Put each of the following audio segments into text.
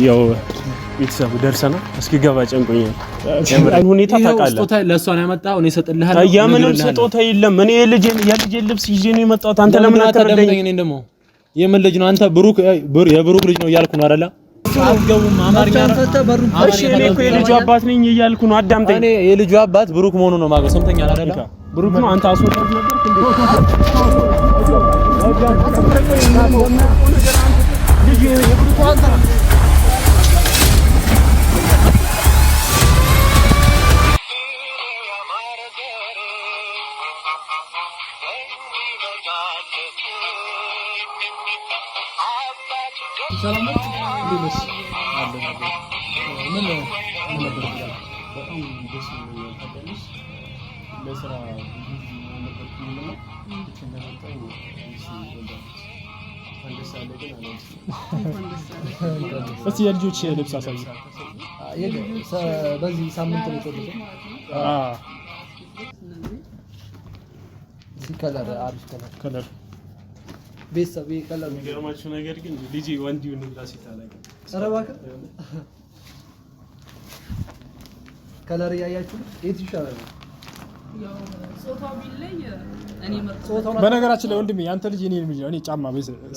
ያው ቤተሰቡ ደርሰና እስኪ ገባ ጨንቆኛል። የምራን ሁኔታ ታውቃለህ። ስጦታ ለሷ ነው ያመጣው እኔ ሰጥልሃለሁ። ያምንም ስጦታ የለም። እኔ የልጄን ልብስ ይዤ ነው የመጣሁት። አንተ ለምን አትረዳኝ? እኔ ደግሞ የምን ልጅ ነው አንተ? ብሩክ የብሩክ ልጅ ነው እያልኩ ነው አይደለ? አትገቡም። አማርኛ እሺ፣ እኔ እኮ የልጁ አባት ነኝ እያልኩ ነው። አዳምጠኝ። እኔ የልጁ አባት ብሩክ መሆኑ ነው ማገው። ሰምተኛል አይደለ? ብሩክ ነው። አንተ አስወጣት ነበር እንዴ? ልጅ የብሩክ አንተ ሰላም ነው። እንዴት አለ ነበር ምን ነበር በጣም ደስ ይላል። ታውቂያለሽ ለስራ ነበርኩኝና እንደመጣሁ እስቲ የልጆች ልብስ አሳይ። በዚህ ሳምንት ነው የተወለደው። ከለር አሪፍ ከለር ቤተሰብ ከለር የሚገርማችሁ ነገር ግን ልጅ ወንድ ይሁን ብላ ሲታለቅ ኧረ እባክህ ከለር ያያችሁ የት ይሻላል? ያው ጾታው ቢለይ እኔ መርጦ በነገራችን ላይ ወንድሜ አንተ ልጅ እኔ ልጅ እኔ ጫማ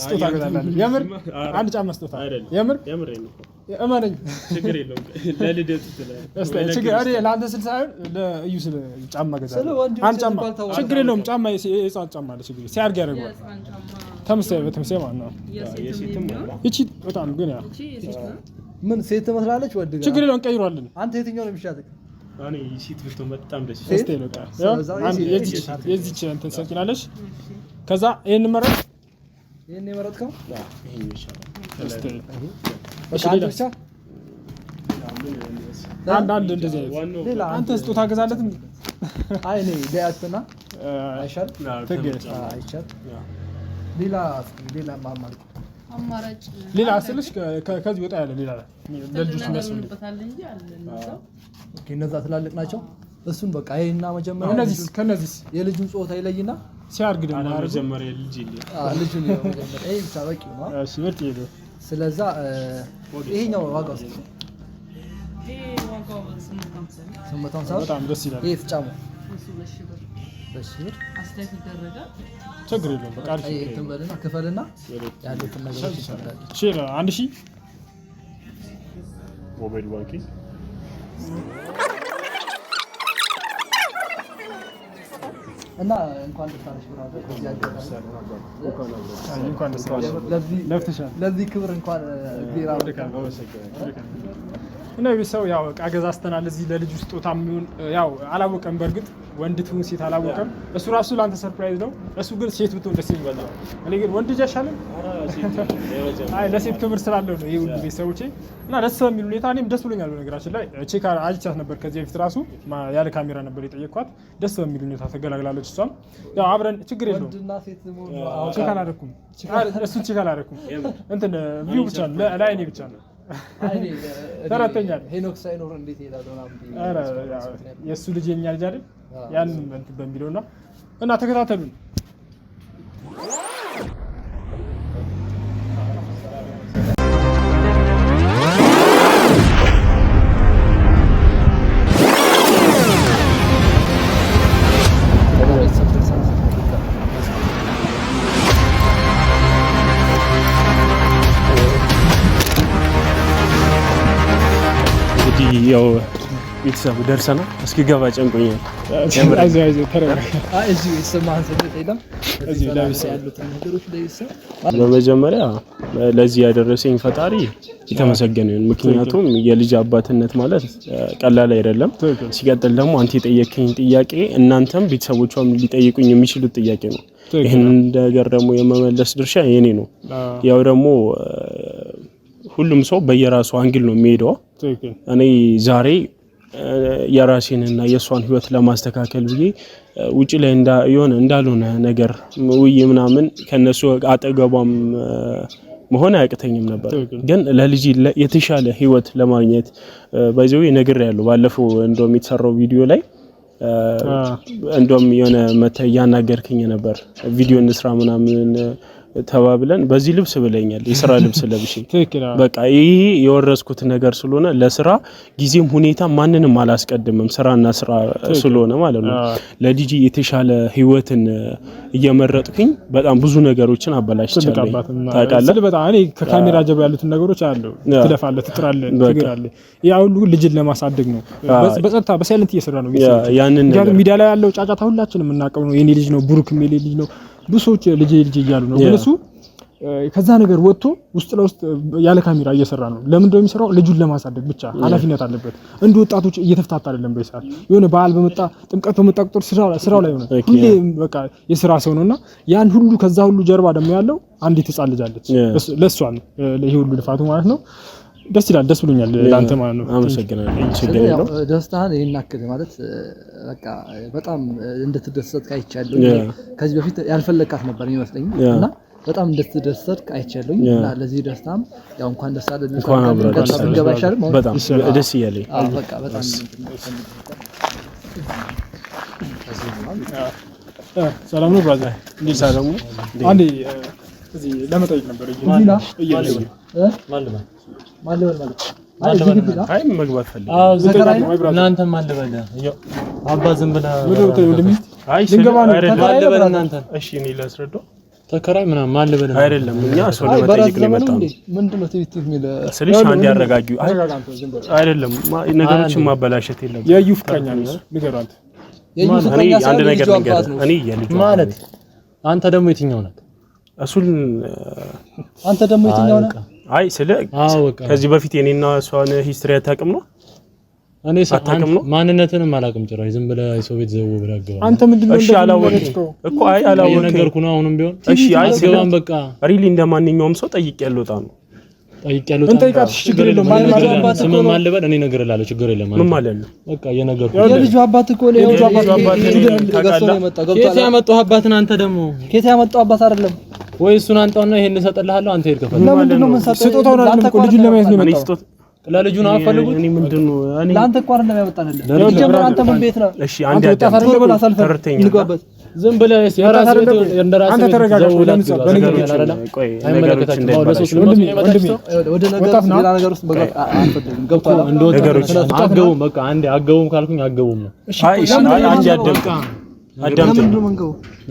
ስጦታ ገዛላለሁ። የምር አንድ ጫማ ስጦታ የምር ነው እመነኝ። ችግር የለውም ለልደት ትላለህ። ችግር አይደል ለአንተ ስል ሳይሆን ለእዩ ስለ ጫማ ገዛላለሁ። አንድ ጫማ ችግር የለውም። ጫማ የህፃን ጫማ አለ ችግር ሲያድግ ያደርገዋል። ተመሳሳይ ማለት ነው። የሴትም እቺ በጣም ግን ያ ምን ሴት ትመስላለች። ወድ ጋር ችግር የለውም እንቀይረዋለን። አንተ የትኛው ነው የሚሻለው? እኔ ሴት ብትሆን በጣም ደስ ይላል። የዚች እንትን ሰጥናለሽ። ከዛ ይሄን መረጥ። ይሄን የመረጥከው ይሄን ይሻላል። ብቻ አንድ እንደዚህ ሌላ አንተ ስጦታ ገዛለትም። አይ እኔ ሊያትና አይሻል አይሻል ሌላ አማራጭ ሌላ ስልሽ ከዚህ ወጣ ያለ ሌላ ለልጆች የሚያስፈልግ እነዛ ትላልቅ ናቸው። እሱን በቃ ይሄና መጀመሪያ ከነዚህ የልጁን ጾታ ይለይና ሲያርግ ደግሞ መጀመሪያ ልጅ ልጁን መጀመሪያ ይሄ ብቻ በቂ ነው። እሺ ምርጥ ይሄ ስለዛ ይሄኛው ዋጋው ስንት ነው? ይሄ ዋጋው 850 በጣም ደስ ይላል። ይሄ ፍጫሙ እሱ ለሽብር አስተያየት ይደረጋል። ችግር የለውም። በቃ አሪፍ ይሄ ትንበልና ክፈልና ያሉትን ነገሮች ይሰራል። እሺ 1000 ሞባይል ባንኪንግ እና እንኳን ደስ አለሽ ብራዘር። እንኳን ደስ አለሽ። ለዚህ ክብር እንኳን ቢራ እና ቤተሰብ ያው ዕቃ ገዛዝተናል። እዚህ ለልጁ ስጦታ የሚሆን ያው አላወቀም። በእርግጥ ወንድ ትሁን ሴት አላወቀም። እሱ ራሱ ላንተ ሰርፕራይዝ ነው። እሱ ግን ሴት ብትሆን ደስ ይለኛል። እኔ ግን ወንድ ልጅ አይሻልም? አይ ለሴት ክብር ስላለው ነው ይሄ ሁሉ ቤተሰቦቼ። እና ደስ በሚል ሁኔታ እኔም ደስ ብሎኛል። በነገራችን ላይ ቼክ አጅቻት ነበር ከዚህ በፊት ራሱ ያለ ካሜራ ነበር የጠየኳት። ደስ በሚል ሁኔታ ተገላግላለች። እሷም ያው አብረን ችግር የለውም። ቼክ አላደረኩም። እሱን ቼክ አላደረኩም። እንትን ቪው ብቻ ላይ እኔ ብቻ ነው ተረተኛል። ሄኖክ ሳይኖር እንዴት ይላል? አረ የሱ ልጅ የኛ ልጅ አይደል? ያን እንትን በሚለውና እና ተከታተሉን። ያው ቤተሰቡ ደርሰና እስኪ ገባ ጨንቆኛል። በመጀመሪያ ለዚህ ያደረሰኝ ፈጣሪ የተመሰገነ ይሁን። ምክንያቱም የልጅ አባትነት ማለት ቀላል አይደለም። ሲቀጥል ደግሞ አንተ የጠየቀኝ ጥያቄ እናንተም ቤተሰቦቿም ሊጠይቁኝ የሚችሉት ጥያቄ ነው። ይሄን ነገር ደግሞ የመመለስ ድርሻ የኔ ነው። ያው ደግሞ ሁሉም ሰው በየራሱ አንግል ነው የሚሄደው። እኔ ዛሬ የራሴንና የሷን ህይወት ለማስተካከል ብዬ ውጪ ላይ እንዳልሆነ ነገር ውይ ምናምን ከነሱ አጠገቧም መሆን አያቅተኝም ነበር። ግን ለልጅ የተሻለ ህይወት ለማግኘት በዚሁ ነግሬያለሁ። ባለፈው እንደውም የተሰራው ቪዲዮ ላይ እንደውም የሆነ ያናገርከኝ ነበር ቪዲዮ እንስራ ምናምን ተባብለን በዚህ ልብስ ብለኛል የስራ ልብስ ለብሼ ትክክል በቃ ይሄ የወረስኩት ነገር ስለሆነ ለስራ ጊዜም ሁኔታ ማንንም አላስቀድምም ስራና ስራ ስለሆነ ማለት ነው ለልጅ የተሻለ ህይወትን እየመረጥኩኝ በጣም ብዙ ነገሮችን አበላሽቻለሁ ታውቃለህ በጣም እኔ ከካሜራ ጀርባ ያሉትን ነገሮች አሉ ትለፋለህ ትጥራለህ ትግራለህ ያ ሁሉ ልጅን ለማሳደግ ነው በጸጥታ በሳይለንት እየሰራ ነው ያንን ነገር ሚዲያ ላይ ያለው ጫጫታ ሁላችንም የምናውቀው ነው የኔ ልጅ ነው ብሩክ የኔ ልጅ ነው ብዙዎች ልጅ እያሉ ነው እነሱ ከዛ ነገር ወጥቶ ውስጥ ለውስጥ ያለ ካሜራ እየሰራ ነው ለምን እንደው የሚሰራው ልጁን ለማሳደግ ብቻ ኃላፊነት አለበት እንደ ወጣቶች እየተፈታታ አይደለም በይሳል የሆነ በዓል በመጣ ጥምቀት በመጣ ቁጥር ስራው ላይ ሆነ ሁሌ በቃ የስራ ሰው ነውና ያን ሁሉ ከዛ ሁሉ ጀርባ ደግሞ ያለው አንዲት ህፃን ልጅ አለች ለሷ ነው ይሄ ሁሉ ልፋቱ ማለት ነው ደስ ይላል ደስ ብሎኛል ላንተ ማለት ነው አመሰግናለሁ ችግር የለውም ደስታህን ይናከለ ማለት በቃ በጣም እንድትደሰት ካይቻለሁ ከዚህ በፊት ያልፈለካት ነበር የሚመስለኝ እና በጣም እንድትደሰት አይቻለሁ እና ለዚህ ደስታም ያው እንኳን ደስ አለ ገባ ይሻል በጣም ደስ ይያለኝ በቃ በጣም ሰላም ነው ብራዘር እንዴት ሰላም ነው አንዴ እዚህ ለመጠየቅ ነበር አይ መግባት ፈልግ እናንተ ማን ልበለ አባ ዝም ብላ አይ ልንገባ ነው ተከራይ እናንተ እሺ እኔ ላስረዳው ተከራይ ምናምን ማን ልበለ አይደለም እኛ ሰው ለመጠየቅ ነው የመጣው ምንድነው ትይት የሚል ስልሽ አንድ ያረጋጊው አይደለም ነገሮችን ማበላሸት የለም የዩ ፍቅረኛ ነው ንገራንተ እኔ አንድ ነገር ልንገር እኔ የልጅ ማለት አንተ ደግሞ የትኛው ነህ እሱን አንተ ደግሞ የትኛው ነህ አይ ስለ ከዚህ በፊት የኔና እሷን ሂስትሪ አታውቅም ነው እኔ ሳታውቅም ነው ማንነትንም አላውቅም ጭራሽ ዝም ብለህ ሰው ቤት ዘው ብለህ ገባ አንተ ምንድነው እሺ አላወቅኩም እኮ አይ አላወቅኩም ነገርኩ ነው አሁንም ቢሆን እሺ አይ ስለማን በቃ ሪሊ እንደማንኛውም ሰው ጠይቄያለሁ ነው ጠይቄያለሁ እንጠይቃት ችግር የለውም ስም ማን ልበል እኔ ነገር እላለሁ ችግር የለም ምን ማለት ነው በቃ የነገርኩ የልጁ አባት እኮ ነው የልጁ አባት ከየት ያመጣው አባትን አንተ ደግሞ ከየት ያመጣው አባት አይደለም ወይ እሱን አንጣውና ይሄን እሰጥልሃለሁ አንተ ሄድ ከፈለ ለምንድን ነው የምንሰጠው ስጦታውን አይደለም እኮ ልጁን ለማየት ነው የመጣው ለልጁ ነው አፈልጉት እኔ ምንድነው እኔ ለአንተ እኮ አይደለም ያመጣንልህ ለጀምር አንተ ምን ቤት ነው እሺ አንድ ያዳም ተርተኛ ዝም ብለህ የራስ ቤት እንደራስ አንተ ተረጋጋ ለምሳሌ በነገር ቆይ ነገሮች እንዳይባላሽ ወደ ነገር ውስጥ በቃ አንፈልግም ገብቷል ነገሮች አገቡም በቃ አንዴ አገቡም ካልኩኝ አገቡም ነው አይ አንድ አዳምጠኝ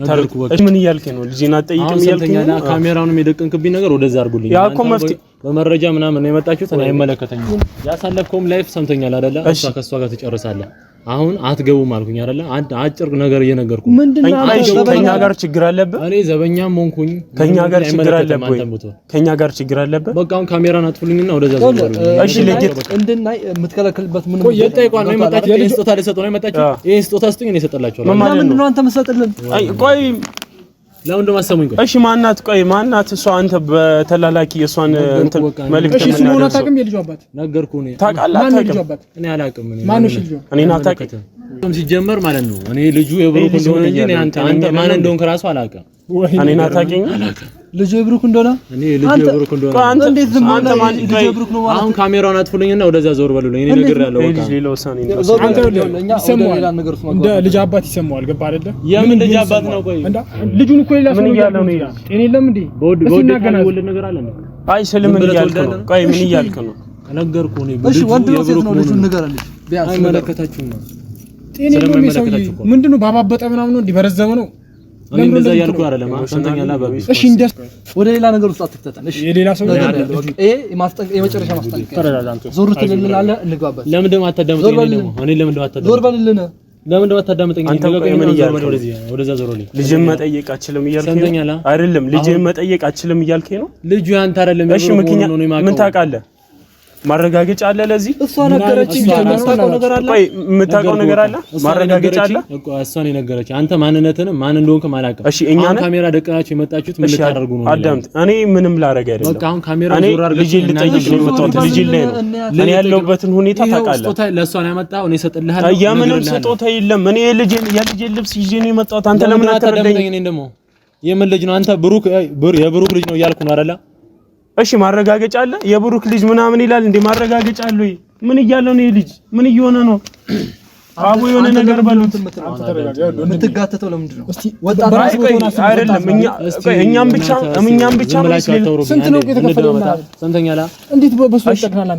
ታርኩ በቃ ምን እያልከኝ ነው ልጅና ጠይቅም እያልከኝ ነው ካሜራውንም የደቀንክብኝ ነገር ወደዛ አድርጉልኝ ያ እኮ መፍትሄ በመረጃ ምናምን ነው የመጣችሁት እኔ አይመለከተኝም ያሳለፍከውም ላይፍ ሰምተኛል አይደለ እሷ ከሷ ጋር ትጨርሳለህ አሁን አትገቡም አልኩኝ አይደለ አንድ አጭር ነገር እየነገርኩ ምንድነው ከኛ ጋር ችግር አለበት እኔ ዘበኛም ሆንኩኝ ከኛ ጋር ችግር አለበት ከኛ ጋር ችግር አለበት በቃ አሁን ካሜራን አጥፉልኝና ወደዛ ዘሩ እሺ ለጌት እንድናይ የምትከለክልበት ምን ቆይ የጠይቋን ነው የመጣችው ይሄን ስጦታ ልሰጠው ነው የመጣችው ይሄን ስጦታ ስጡኝ እኔ እሰጥላችኋለሁ ምንድነው አንተ መስጠትልን ቆይ ለምን እንደማሰሙኝ ቆይ እሺ ማናት ቆይ ማናት እሷ አንተ በተላላኪ የሷን እንትን መልእክት እሺ ስሙን አታውቅም የልጁ አባት ነገርኩህ እኔ ታውቃለህ አታውቅም እኔ አላውቅም እኔ ማነው ልጁ እኔን አታውቅም ሲጀመር ማለት ነው እኔ ልጁ የብሩክ እንደሆነ እንጂ እኔ አንተ ማን እንደሆንክ ራሱ አላውቅም እኔን አታውቅም ልጁ የብሩክ እንደሆነ እኔ ልጁ የብሩክ እንደሆነ አንተ እንዴት ዝም አንተ ማን ልጁ የብሩክ ነው ማለት አሁን ካሜራውን አጥፉልኝና ወደዛ ዞር በሉልኝ እኔ ነገር ያለው በቃ ሌላ ውሳኔ ነው አንተ ለኛ ሌላ ነገር ውስጥ እንደ ልጅ አባት ይሰማዋል ገባ አይደለ የምን ልጅ አባት ነው ቆይ ልጁን እኮ ሌላ ሰው እያለ ነው ጤና የለም እንዴ በወልድ ነገር አለ አይ ስለምን እያልክ ነው ቆይ ምን እያልክ ነው ነገርኩህ እኔ እሺ ወንድ ነው ሴት ነው ልጁን ንገረልኝ ቢያንስ አይመለከታችሁም ነው ጤና የለም ሰውዬ ምንድነው ባባበጠ ምናምን ነው እንዲበረዘመ ነው እኔ እንደዛ ያልኩ አይደለም ሰንተኛላ ባቢ እሺ እንደስ ወደ ሌላ ነገር ውስጥ አትክተተን እሺ የሌላ ሰው ነገር ይሄ የመጨረሻ ማስጠንቀቂያ ተረጋጋንተ ዞር ትልልናለህ እንግባበት ለምን ደም አታዳምጠኝ ደግሞ እኔ ለምን ደም አታዳምጠኝ ዞር በልልን ለምን ደም አታዳምጠኝ አንተ ምን እያልክ ወደዛ ዞርልኝ ልጅን መጠየቅ አችልም እያልከኝ ነው አይደለም ልጅን መጠየቅ አችልም እያልከኝ ነው ልጁ ያንተ አይደለም እሺ ምክንያት ምን ታውቃለህ ማረጋገጫ አለ ለዚህ እሷ ነገረችኝ የምታውቀው ነገር አለ ቆይ የምታውቀው ነገር አለ ማረጋገጫ አለ እኮ እሷን የነገረች አንተ ማንነትን ማን እንደሆንክ ማላውቅም እሺ እኛ ካሜራ ደቀናችሁ የመጣችሁት ምን ልታደርጉ ነው አዳምጥ እኔ ምንም ላረጋ አይደለም በቃ አሁን ካሜራ ዞር አድርገህ ልጅ ልጠይቅ ነው የመጣሁት ልጅ ላይ ነው እኔ ያለሁበትን ሁኔታ ታውቃለህ ስጦታ ለእሷን ያመጣው እኔ እሰጥልሃለሁ የምንም ስጦታ የለም እኔ የልጅን ልብስ ይዤ ነው የመጣሁት አንተ ለምን አትረዳኝ እኔ ደግሞ የምን ልጅ ነው አንተ ብሩክ የብሩክ ልጅ ነው እያልኩ ነው አይደለ እሺ ማረጋገጫ አለ የብሩክ ልጅ ምናምን ይላል እንዴ ማረጋገጫ አለ ምን እያለ ነው ልጅ ምን እየሆነ ነው አቡ የሆነ ነገር በሉት። የምትጋተተው ለምንድን ነው? ወጣት አይደለም እኛም ብቻ ነው ስንት ነው የተከፈለው? ሰምተኛላ እንዴት በሱ ይጠቅናል?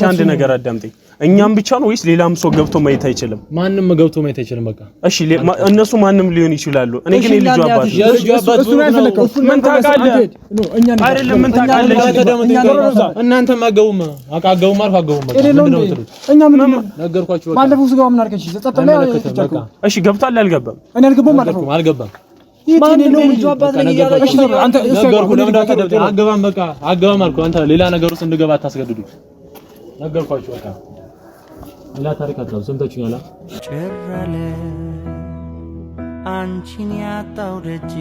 አንድ ነገር አዳምጠኝ። እኛም ብቻ ነው ወይስ ሌላም ሰው ገብቶ ማየት አይችልም? ማንም ገብቶ ማየት አይችልም። በቃ እሺ፣ እነሱ ማንም ሊሆን ይችላሉ። እኔ ግን የልጁ አባት እሱ ነው ያልፈለከው። ምን ታውቃለህ? አይደለም ምን ታውቃለህ? እናንተ ማገቡም አቃገቡም አልኩ አገቡም በቃ ምንድነው የምትሉት? እኛ ምን ነገርኳችሁ። በቃ ባለፈው ስጋው ምን አልከሽ? ዘጠጠለ እሺ፣ ገብቷል አልገባም? እኔ አልገባም ባለፈው አልገባም። ማን ነው ልጁ አባት ነኝ እያለ አንተ ነገርኩህ። ለምን እንዳትደብደብ አገባም በቃ አገባም አልኩ። አንተ ሌላ ነገር ውስጥ እንድገባ አታስገድዱ። ነገርኳችሁ። በቃ ሌላ ታሪክ አታውሩ። ሰምታችሁኛል? ጭራለ አንቺን ያጣው ደጅ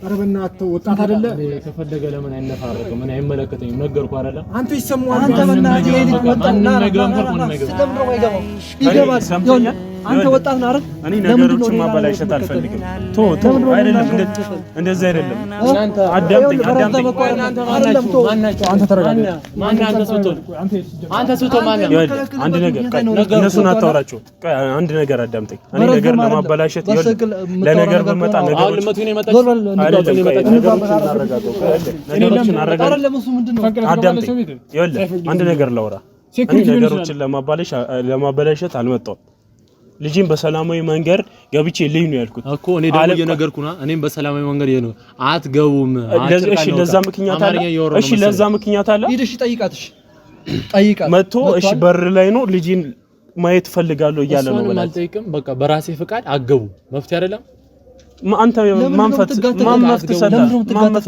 ኧረ በእናትህ ወጣት አይደለ? ከፈለገ ለምን አይነፋረቅም? ምን አይመለከተኝም። ነገርኩህ አይደለ? አንተ ይሰማዋል። አንተ በእናትህ ይሄን ወጣና ይገባል። አንተ ወጣት ነህ አይደል? እኔ ነገሮችን ማበላሸት አልፈልግም። ቶ አይደለም እንደዚህ አይደለም። እናንተ አዳምጠኝ። አንተ ተረጋጋ። አንተ ስቶ ማን ነው? አንድ ነገር እነሱን አታወራቸው። አንድ ነገር አዳምጠኝ። እኔ ነገር ለማበላሸት ለነገር በመጣ ነገሮች አንድ ነገር ላውራ። እኔ ነገሮችን ለማበላሸት አልመጣሁም። ልጅን በሰላማዊ መንገድ ገብቼ ልኝ ነው ያልኩት እኮ። እኔ ደግሞ እየነገርኩና እኔም በሰላማዊ መንገድ ነው አትገቡም። እሺ ለዛ ምክንያት አለ። እሺ ለዛ ምክንያት አለ። ሂድሽ ጠይቃትሽ ጠይቃት መጥቶ እሺ በር ላይ ነው ልጅን ማየት ፈልጋለሁ እያለ ነው በላት። አልጠይቅም በቃ በራሴ ፍቃድ አገቡ። መፍትሄ አይደለም። አንተ ማንፈት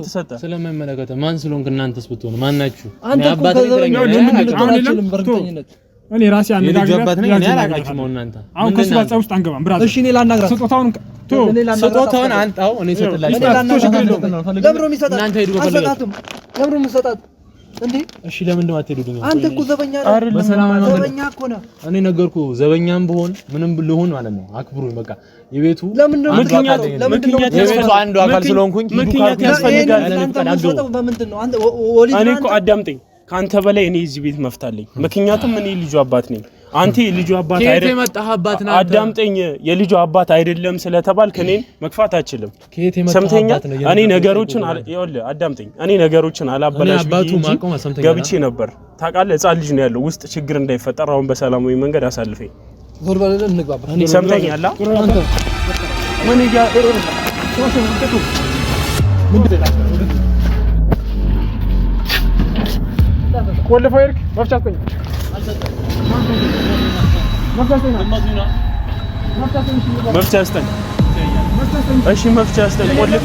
ሰጠ ስለማይመለከተ ማን ስለሆንክ እናንተስ ብትሆኑ ማን ናችሁ? እኔ አባት እኔ ራሴ አነጋግራት ነኝ። እኔ አላቃችሁም። እናንተ አሁን ከሱ ጋር ውስጥ አንገባም። ብራዘር እሺ፣ እኔ ላናግራት። ስጦታውን አንጣው። እኔ ሰጥላችሁ። ለምሮ የሚሰጣት እናንተ ሄዱ በፈለጋችሁ ለምሮ የሚሰጣት እንዴ? እሺ፣ ለምን ነው አትሄዱልኝ? አንተ እኮ ዘበኛ ነህ። በሰላም ዘበኛ እኮ ነህ። እኔ ነገርኩህ። ዘበኛም ብሆን ምንም ልሁን ማለት ነው አክብሩኝ። በቃ የቤቱ ምክንያት የቤቱ አንዱ አካል ስለሆንኩኝ ምክንያት ያስፈልጋል። በምንድን ነው አንተ እኔ እኮ አዳምጠኝ። ካንተ በላይ እኔ እዚህ ቤት መፍታለኝ። ምክንያቱም እኔ ልጁ አባት ነኝ። አንተ የልጁ አባት አይደለም። አዳምጠኝ። የልጁ አባት አይደለም ስለተባልክ እኔን መግፋት አችልም። ሰምተኛል? እኔ ነገሮችን ይኸውልህ፣ አዳምጠኝ። እኔ ነገሮችን አላበላሽ ብዬ ገብቼ ነበር። ታውቃለህ፣ ሕፃን ልጅ ነው ያለው። ውስጥ ችግር እንዳይፈጠር አሁን በሰላማዊ መንገድ አሳልፈኝ። ዞር በለለ እንግባባ። ሰምተኛል? አንተ ምን ቆልፈው ይርክ መፍቻ አስጠኝ መፍቻ አስጠኝ። እሺ መፍቻ አስጠኝ። ቆልፍ።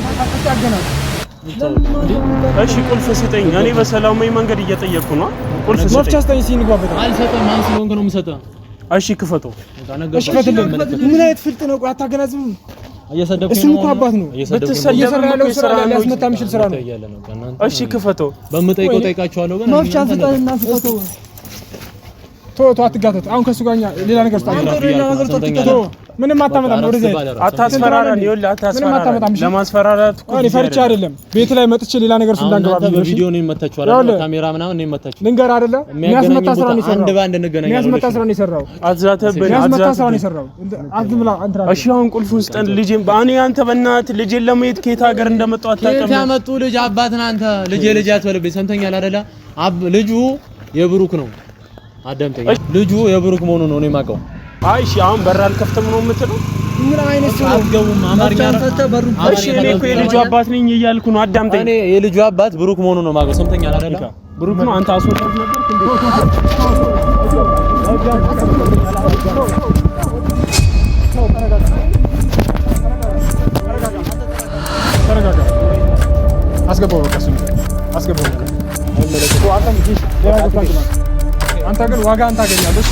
እሺ ቁልፍ ስጠኝ። እኔ በሰላማዊ መንገድ እየጠየቅኩ ነው። ቁልፍ ስጠኝ። መፍቻ አስጠኝ። ሲንግባበት አልሰጠም። ማን ስለሆንክ ነው የምሰጠው? እሺ ክፈተው። እሺ ክፈትልኝ። ምን አይነት ፍልጥ ነው? ቆይ አታገናዝብም። እየሰደብኩኝ እሱ እኮ አባት ነው። እየሰራ ያለው ስራ ሊያስመታ የሚችል ስራ ነው። እሺ ክፈተው። በምጠይቀው ጠይቃችኋለሁ። ግን መፍቻ ስጠንና ፍቀተው። ቶ አትጋተት። አሁን ከሱ ጋር ሌላ ነገር ስታገኝ ምንም አታመጣም። ወደዚህ አታስፈራራን። ይኸውልህ አታስፈራራን። ለማስፈራራት እኮ እኔ ፈርቻ አይደለም። ቤት ላይ መጥቼ ሌላ ነገር እንዳንገባ ብዬ በቪዲዮ ነው የመታችሁ አይደል? ካሜራ ምናምን ነው የመታችሁ። ልንገር አይደለ? የሚያስመታ ስራ ነው የሰራው። አንድ ባንድ እንገናኛለን። የሚያስመታ ስራ ነው የሰራው። አትዛተብኝ። የሚያስመታ ስራ ነው የሰራው። አዝምላ አንተ እሺ አሁን ቁልፉን ስጠን። ልጄን በአኔ አንተ በእናትህ ልጄን ለማየት ከየት ሀገር እንደመጣው አታውቅም። ከየት ያመጡ ልጅ አባት ነህ አንተ። ልጄ አትበልብኝ። ሰምተኛል አይደለ? ልጁ የብሩክ ነው። አዳምጠኝ። ልጁ የብሩክ መሆኑን ነው እኔ የማውቀው። አይ እሺ አሁን በር አልከፍትም ነው የምትለው? ምን አይነት ሰው አትገቡም? አማርኛ እሺ እኔ እኮ የልጁ አባት ነኝ እያልኩ ነው። አዳምጠኝ። እኔ የልጁ አባት ብሩክ መሆኑን ነው የማውቀው። ሰምተኛል አይደለ? ብሩክ ነው። አንተ አስወጣት ነበር እንዴ? ተረጋጋ። አስገባው። በቃ እሱ አስገባው። አንተ ግን ዋጋ አንተ ታገኛለህ።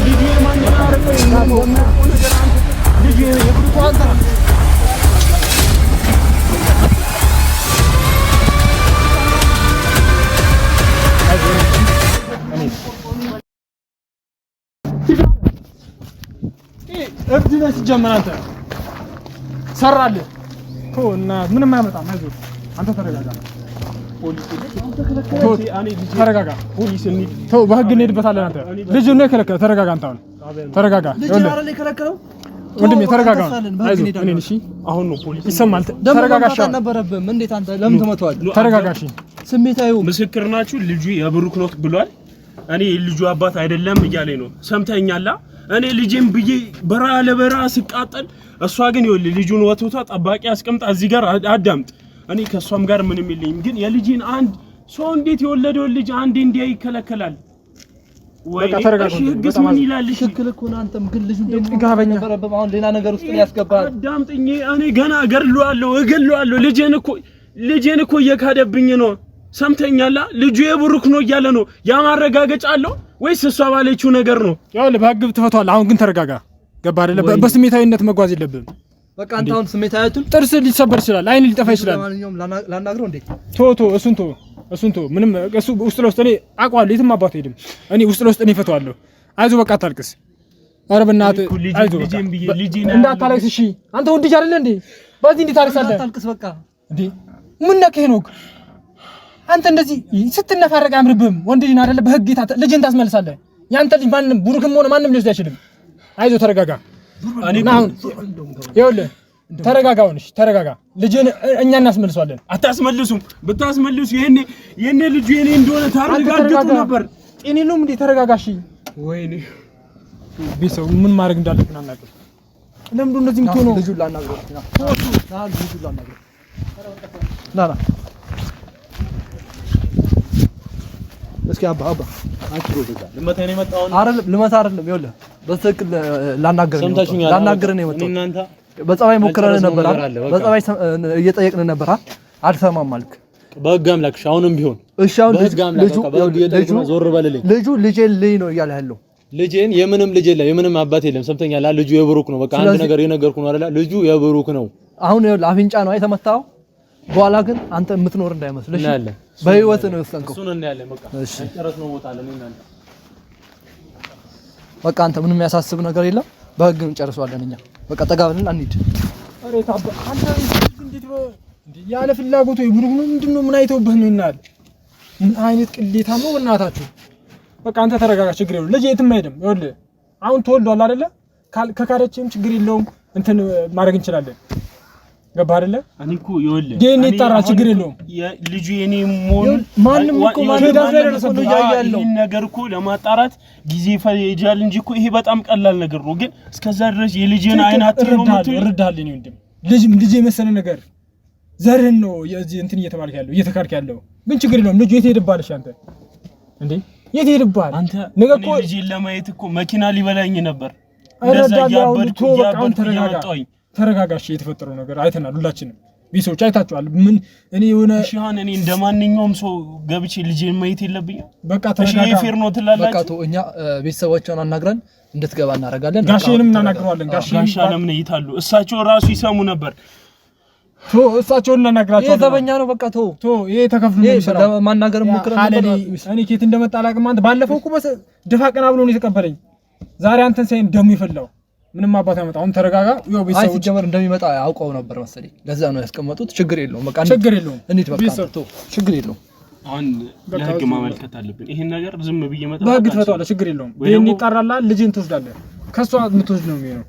ልጁ የማን ነው? ልጁ የብሩክ አንተ ነው። እብድ ነህ ሲጀመር አንተ ሰራልህ እና ምንም አያመጣም። አይዞህ አንተ ተረጋጋ። ተረጋጋ። ፖሊስ እንሂድ። ተው በህግ እንሄድበታለን። አንተ ልጅ ነው የከለከለ። ተረጋጋ። አንተ አሁን ተረጋጋ። ልጅ አይደል የከለከለው? ወንድሜ ተረጋጋ። አይዞህ እኔ እሺ፣ አሁን ነው ፖሊስ ይሰማል። ተረጋጋ። እሺ አልነበረብህም። እንዴት አንተ ለምን ትመታዋለህ? ተረጋጋ። እሺ ስሜታዊው ምስክር ናችሁ። ልጁ የብሩክ ነው ብሏል። እኔ ልጁ አባት አይደለም እያለኝ ነው። ሰምተኛላ። እኔ ልጄን ብዬ በራ ለበራ ስቃጠል፣ እሷ ግን ይኸውልህ ልጁን ወጥቷ ጠባቂ አስቀምጣ እዚህ ጋር አዳምጥ። እኔ ከሷም ጋር ምንም የለኝም፣ ግን የልጅን አንድ ሰው እንዴት የወለደው ልጅ አንዴ እንዲያ ይከለከላል ወይ? እሺ ህግስ ምን ይላል? ሽክል እኮ ነው። አንተም ግን ልጁ ደግሞ ነበረብህ። አሁን ሌላ ነገር ውስጥ ያስገባል። አዳምጥኝ። እኔ ገና እገድለዋለሁ። ልጄን እኮ እየካደብኝ ነው። ሰምተኛላ። ልጁ የብሩክ ነው እያለ ነው። ያ ማረጋገጫ አለው ወይስ እሷ ባለችው ነገር ነው? ያው በህግ ትፈቷል። አሁን ግን ተረጋጋ። ገባ አይደለ? በስሜታዊነት መጓዝ የለብህም። በቃ አንተ አሁን ስሜታዊቱን ጥርስ ሊሰበር ይችላል፣ አይን ሊጠፋ ይችላል። ለማንኛውም ላናግረው እንዴ? እሱን ቶ ምንም እሱ ውስጥ ለውስጥ እኔ አውቀዋለሁ። የትም አባቱ ሄድም እኔ ውስጥ ለውስጥ እኔ እፈታዋለሁ። አይዞህ በቃ አታልቅስ። ኧረ በእናትህ አይዞህ በቃ እንዳታለቅስ። እሺ አንተ ወንድ ልጅ አይደለ እንዴ? በዚህ እንዴት ታለቅሳለህ? አታልቅስ በቃ። እንዴ ምን ነክህ ነው አንተ እንደዚህ ስትነፋረቅ አያምርብህም። ወንድ ልጅ አይደለ? በህግ ልጅን ታስመልሳለህ። ያንተ ልጅ ማንም ብሩክም ሆነ ማንም ሊወስድ አይችልም። አይዞህ ተረጋጋ። አሁን ይኸውልህ ተረጋጋውንሽ ተረጋጋ። ልጅን እኛ እናስመልሷለን። አታስመልሱም። ብታስመልሱ የኔ ልጅ የኔ እንደሆነ ታረጋግጡ ነበር። ጤኔሎም እንዴ ተረጋጋሽ። ወይኔ ቤተሰብ ምን ማድረግ እንዳለብን አናውቅም። ለምንድን እንደዚህ የምትሆነው? ልጁን ላናግረው ና እስኪ አባ አትሮ ይዛል ልመታኝ ነው የመጣው። አይደለም ልመታ አይደለም። ይኸውልህ በትክክል ላናግረን ነው የመጣው። እናንተ በጸባይ ሞክረን ነበር። በጸባይ እየጠየቅን ነበር። አልሰማም አልክ። በህግ አምላክሽ አሁንም ቢሆን እሺ። አሁን ልጁ ልጄን ልይ ነው እያለ ያለው። ልጄን የምንም ልጅ የለም፣ የምንም አባት የለም። ሰምተኛል። ልጁ የብሩክ ነው። በቃ አንድ ነገር የነገርኩ ነው አይደል? ልጁ የብሩክ ነው። አሁን ይኸውልህ አፍንጫ ነው የተመታው። በኋላ ግን አንተ የምትኖር እንዳይመስል እሺ። በህይወት ነው የወሰንከው። እሱን እናያለን። በቃ እሺ ጨረስ ነው ወጣለን። እናንተ በቃ አንተ ምንም የሚያሳስብ ነገር የለም። በህግ እንጨርሰዋለን እኛ። በቃ ጠጋ ብለን አንሂድ። ኧረ ታባ አንተ እንዴት ያለ ፍላጎቱ ብሩክ ነው ምንድነው? ምን አይተውብህ ነው ይናል? ምን አይነት ቅሌታ ነው በእናታችሁ። በቃ አንተ ተረጋጋ። ችግር የለውም። ልጅ የትም አይሄድም። ይኸውልህ አሁን ተወልዷል አይደለ? ከካደችም ችግር የለውም። እንትን ማድረግ እንችላለን። ገባ አይደለ? እኔ እኮ ይኸውልህ ዴኒ ይጣራ ችግር የለውም። ልጁ የኔ መሆኑን ማንም እኮ ማንም ያያለው ይሄን ነገር እኮ ለማጣራት ጊዜ ይፈጃል እንጂ እኮ ይሄ በጣም ቀላል ነገር ነው። ግን እስከዛ ድረስ የልጅን አይን አትነው እረዳለሁ። ወንድም ልጅ የመሰለ ነገር ዘርህን ነው የዚህ እንትን እየተባልክ ያለው እየተካድክ ያለው። ግን ችግር የለውም። ልጁ የት ሄድባልሽ አንተ እንዴ? የት ሄድባል አንተ? ነገ እኮ ልጅን ለማየት እኮ መኪና ሊበላኝ ነበር። እረዳለሁ። ተረጋጋሽ። የተፈጠረው ነገር አይተናል ሁላችንም። ቢሶች አይታችኋል። ምን እኔ የሆነ ሻን እኔ እንደማንኛውም ሰው ገብቼ ልጄን ማየት የለብኝም? በቃ ተረጋጋ። እሺ ፌር ነው ትላላችሁ? በቃ ተው። እኛ ቤተሰቦቿን አናግረን እንድትገባ እናደርጋለን። ጋሼንም እናናግረዋለን። ጋሻ ለምን ይይታሉ? እሳቸው ራሱ ይሰሙ ነበር። እሳቸውን እናናግራቸው። ይሄ ዘበኛ ነው። በቃ ተው። ይሄ ተከፍሎ ነው የሚሰራው። ማናገር ሞክረን ነበር። እኔ ኬት እንደመጣ አላውቅም። አንተ ባለፈው እኮ ደፋ ቀና ብሎ ነው የተቀበለኝ። ዛሬ አንተን ሳይን ደሙ ይፈላው። ምንም አባት ያመጣ። አሁን ተረጋጋ። ያው ቤተሰቦች ሲጀመር እንደሚመጣ ያውቀው ነበር መሰለኝ። ለዛ ነው ያስቀመጡት። ችግር የለውም። በቃ ችግር የለውም። እንዴት በቃ ተው። ችግር የለውም። አሁን ለህግ ማመልከት አለብን። ይሄን ነገር ዝም ብዬ መጣ በህግ ትፈታዋለህ። ችግር የለውም። ይሄን ይጣራላ። ልጅን ትወስዳለህ። ከሷ የምትወስድ ነው የሚሆነው።